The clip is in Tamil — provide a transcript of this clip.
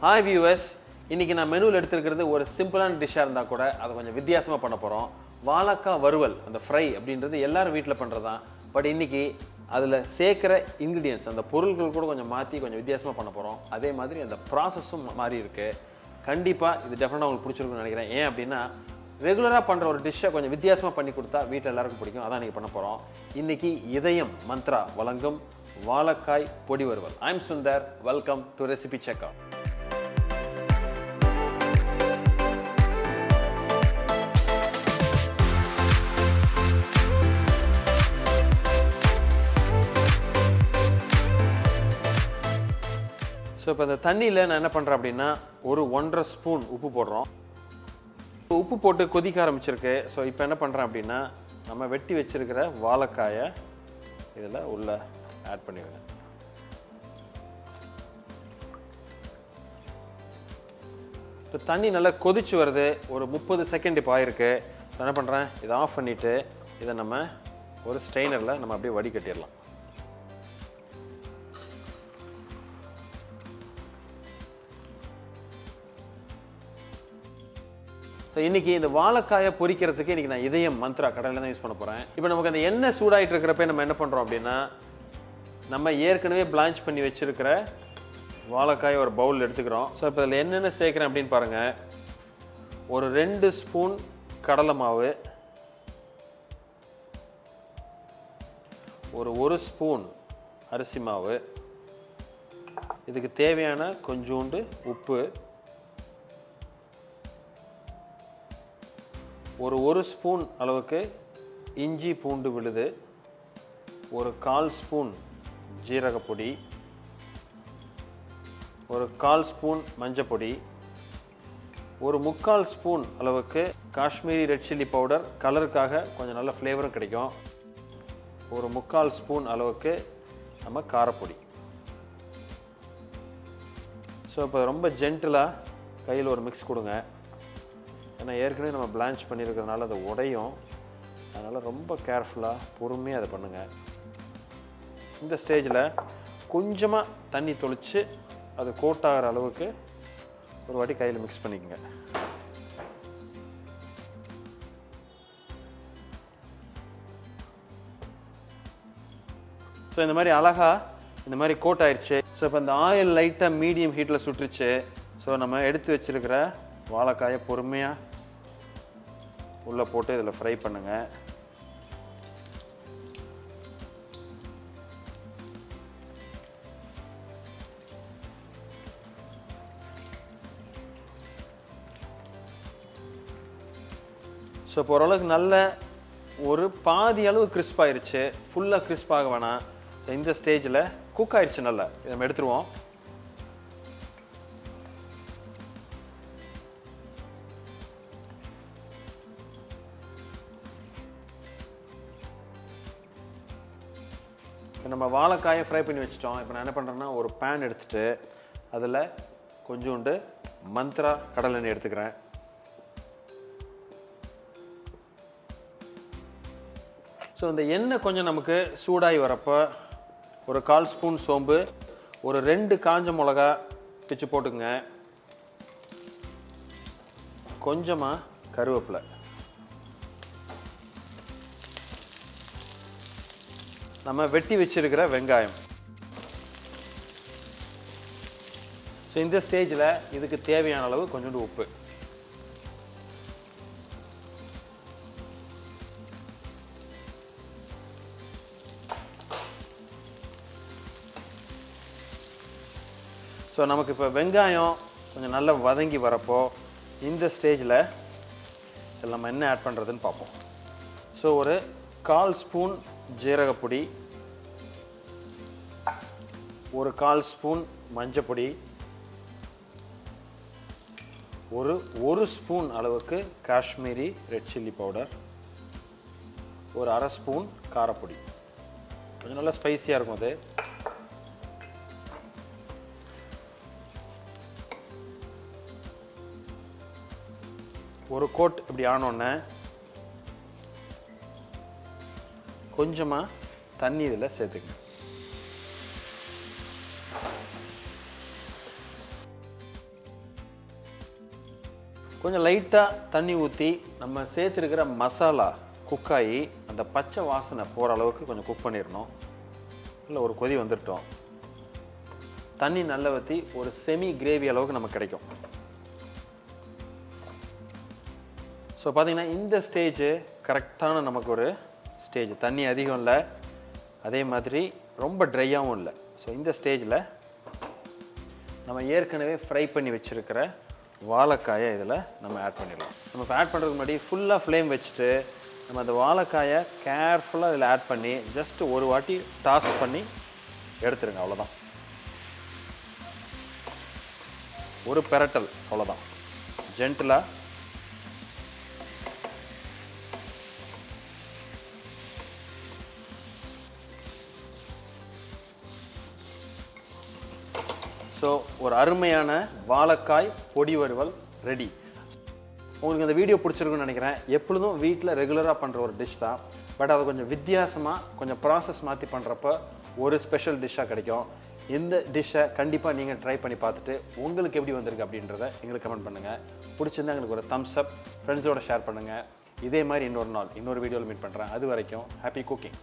Hi viewers, இன்னைக்கு நான் மெனுல எடுத்துக்கிறது ஒரு சிம்பிளான டிஷ்ஷா இருந்தா கூட அதை கொஞ்சம் வித்தியாசமா பண்ண போறோம். வாழக்காய் வறுவல், அந்த ஃப்ரை அப்படின்றது எல்லாரும் வீட்ல பண்றதா. பட் இன்னைக்கு அதுல சேர்க்கிற இன்கிரிடியன்ட்ஸ், அந்த பொருட்கள் கூட கொஞ்சம் மாத்தி கொஞ்சம் வித்தியாசமா பண்ண போறோம். அதே மாதிரி அந்த ப்ராசஸும் மாறி இருக்கு. கண்டிப்பா இது டெஃபினட்டா உங்களுக்கு பிடிச்சிருக்கும்னு நினைக்கிறேன். ஏன் அப்படின்னா ரெகுலரா பண்ற ஒரு டிஷ்ஷை கொஞ்சம் வித்தியாசமா பண்ணி கொடுத்தா வீட்ல எல்லாருக்கும் பிடிக்கும். அதான் நீங்க பண்ண போறோம். இன்னைக்கு இதயம் மந்த்ரா வழங்கும் valaikkai podi varuval. I'm Sunder. Welcome to recipecheckr. So இப்போ இந்த தண்ணியில் நான் என்ன பண்ணுறேன் அப்படின்னா ஒரு 1.5 ஸ்பூன் உப்பு போடுறோம். உப்பு போட்டு கொதிக்க ஆரம்பிச்சிருக்கு. ஸோ இப்போ என்ன பண்ணுறேன் அப்படின்னா நம்ம வெட்டி வச்சிருக்கிற வாழைக்காயை இதில் உள்ள ஆட் பண்ணிடுங்க. இப்போ தண்ணி நல்லா கொதிச்சு வருது. ஒரு 30 செகண்ட் இப்போ ஆயிருக்கு. என்ன பண்ணுறேன், இதை ஆஃப் பண்ணிவிட்டு இதை நம்ம ஒரு ஸ்ட்ரெயினரில் நம்ம அப்படியே வடிகட்டிடலாம். ஸோ இன்றைக்கி இந்த வாழைக்காயை பொரிக்கிறதுக்கு இன்றைக்கி நான் இதயம் மந்த்ரா கடையில் தான் யூஸ் பண்ண போகிறேன். இப்போ நமக்கு அந்த எண்ணெய் சூடாகிட்டு இருக்கிறப்ப நம்ம என்ன பண்ணுறோம் அப்படின்னா நம்ம ஏற்கனவே பிளான்ச் பண்ணி வச்சுருக்கிற வாழைக்காயை ஒரு பவுல் எடுத்துக்கிறோம். ஸோ இப்போ இதில் என்னென்ன சேர்க்குறேன் அப்படின்னு பாருங்கள். ஒரு 2 ஸ்பூன் கடலை மாவு, ஒரு 1 ஸ்பூன் அரிசி மாவு, இதுக்கு தேவையான கொஞ்சோண்டு உப்பு, ஒரு 1 ஸ்பூன் அளவுக்கு இஞ்சி பூண்டு விழுது, ஒரு 1/4 ஸ்பூன் ஜீரகப்பொடி, ஒரு 1/4 ஸ்பூன் மஞ்சப்பொடி, ஒரு 3/4 ஸ்பூன் அளவுக்கு காஷ்மீரி ரெட் சில்லி பவுடர், கலருக்காக கொஞ்சம் நல்ல ஃப்ளேவரும் கிடைக்கும், ஒரு 3/4 ஸ்பூன் அளவுக்கு நம்ம காரப்பொடி. ஸோ இப்போ ரொம்ப ஜென்டிலாக கையில் ஒரு மிக்ஸ் கொடுங்க. ஏன்னா ஏற்கனவே நம்ம பிளான்ச் பண்ணியிருக்கிறதுனால அது உடையும். அதனால் ரொம்ப கேர்ஃபுல்லாக பொறுமையாக அதை பண்ணுங்கள். இந்த ஸ்டேஜில் கொஞ்சமாக தண்ணி தொளித்து அது கோட் ஆகிற அளவுக்கு ஒரு வாட்டி கையில் மிக்ஸ் பண்ணிக்கோங்க. ஸோ இந்த மாதிரி அழகாக இந்த மாதிரி கோட் ஆயிடுச்சு. ஸோ இப்போ இந்த ஆயில் லைட்டாக மீடியம் ஹீட்டில் சுட்டுருச்சு. ஸோ நம்ம எடுத்து வச்சுருக்கிற வாழைக்காயை பொறுமையாக உள்ளே போட்டு இதில் ஃப்ரை பண்ணுங்கள். ஸோ இப்போ ஓரளவுக்கு நல்ல ஒரு பாதி அளவு கிறிஸ்ப் ஆயிடுச்சு. ஃபுல்லாக கிறிஸ்ப் ஆக வேணாம். இந்த ஸ்டேஜில் குக் ஆயிடுச்சு நல்லா. இதை நம்ம எடுத்துருவோம். நம்ம வாழைக்காயை ஃப்ரை பண்ணி வச்சிட்டோம். இப்போ நான் என்ன பண்ணுறேன்னா ஒரு பேன் எடுத்துகிட்டு அதில் கொஞ்சோண்டு மந்த்ரா கடலை எண்ணெய் எடுத்துக்கிறேன். ஸோ இந்த எண்ணெய் கொஞ்சம் நமக்கு சூடாகி வரப்போ ஒரு 1/4 ஸ்பூன் சோம்பு, ஒரு 2 காஞ்ச மிளகா பிச்சு போட்டுக்குங்க, கொஞ்சமாக கருவேப்பிலை, நம்ம வெட்டி வச்சிருக்கிற வெங்காயம். ஸோ இந்த ஸ்டேஜில் இதுக்கு தேவையான அளவு கொஞ்சோண்டு உப்பு. ஸோ நமக்கு இப்போ வெங்காயம் கொஞ்சம் நல்லா வதங்கி வரப்போ இந்த ஸ்டேஜில் இதில் நம்ம என்ன ஆட் பண்ணுறதுன்னு பார்ப்போம். ஸோ ஒரு 1/4 ஸ்பூன் ஜீரகப்பொடி, ஒரு 1/4 ஸ்பூன் மஞ்சப்பொடி, ஒரு 1 ஸ்பூன் அளவுக்கு காஷ்மீரி ரெட் சில்லி பவுடர், ஒரு 1/2 ஸ்பூன் காரப்பொடி. கொஞ்சம் நல்லா ஸ்பைஸியாக இருக்கும் அது. ஒரு கோட் இப்படி ஆனோடனே கொஞ்சமாக தண்ணி இதில் சேர்த்துக்கங்க. கொஞ்சம் லைட்டாக தண்ணி ஊற்றி நம்ம சேர்த்துருக்கிற மசாலா குக்காயி அந்த பச்சை வாசனை போகிற அளவுக்கு கொஞ்சம் குக் பண்ணிடணும். இல்லை ஒரு கொதி வந்துட்டோம். தண்ணி நல்லா ஊற்றி ஒரு செமி கிரேவி அளவுக்கு நமக்கு கிடைக்கும். ஸோ பார்த்தீங்கன்னா இந்த ஸ்டேஜு கரெக்டான நமக்கு ஒரு ஸ்டேஜ். தண்ணி அதிகம் இல்லை, அதே மாதிரி ரொம்ப ட்ரையாகவும் இல்லை. ஸோ இந்த ஸ்டேஜில் நம்ம ஏற்கனவே ஃப்ரை பண்ணி வச்சுருக்கிற வாழைக்காயை இதில் நம்ம ஆட் பண்ணிடலாம். நம்ம இப்போ ஆட் பண்ணுறதுக்கு முன்னாடி ஃபுல்லாக ஃப்ளேம் வச்சுட்டு நம்ம அந்த வாழைக்காயை கேர்ஃபுல்லாக இதில் ஆட் பண்ணி ஜஸ்ட்டு ஒரு வாட்டி டாஸ் பண்ணி எடுத்துருங்க. அவ்வளோதான், ஒரு பெரட்டல், அவ்வளோதான். ஜென்டிலாக ஸோ ஒரு அருமையான வாழைக்காய் பொடி வறுவல் ரெடி. உங்களுக்கு இந்த வீடியோ பிடிச்சிருக்குன்னு நினைக்கிறேன். எப்பொழுதும் வீட்டில் ரெகுலராக பண்ணுற ஒரு டிஷ் தான், பட் அதை கொஞ்சம் வித்தியாசமாக கொஞ்சம் ப்ராசஸ் மாற்றி பண்ணுறப்ப ஒரு ஸ்பெஷல் டிஷ்ஷாக கிடைக்கும். இந்த டிஷ்ஷை கண்டிப்பாக நீங்கள் ட்ரை பண்ணி பார்த்துட்டு உங்களுக்கு எப்படி வந்திருக்கு அப்படின்றத எங்களுக்கு கமெண்ட் பண்ணுங்கள். பிடிச்சிருந்தா எங்களுக்கு ஒரு தம்ஸ் அப், ஃப்ரெண்ட்ஸோட ஷேர் பண்ணுங்கள். இதே மாதிரி இன்னொரு நாள் இன்னொரு வீடியோவில் மீட் பண்ணுறேன். அது வரைக்கும் ஹாப்பி குக்கிங்.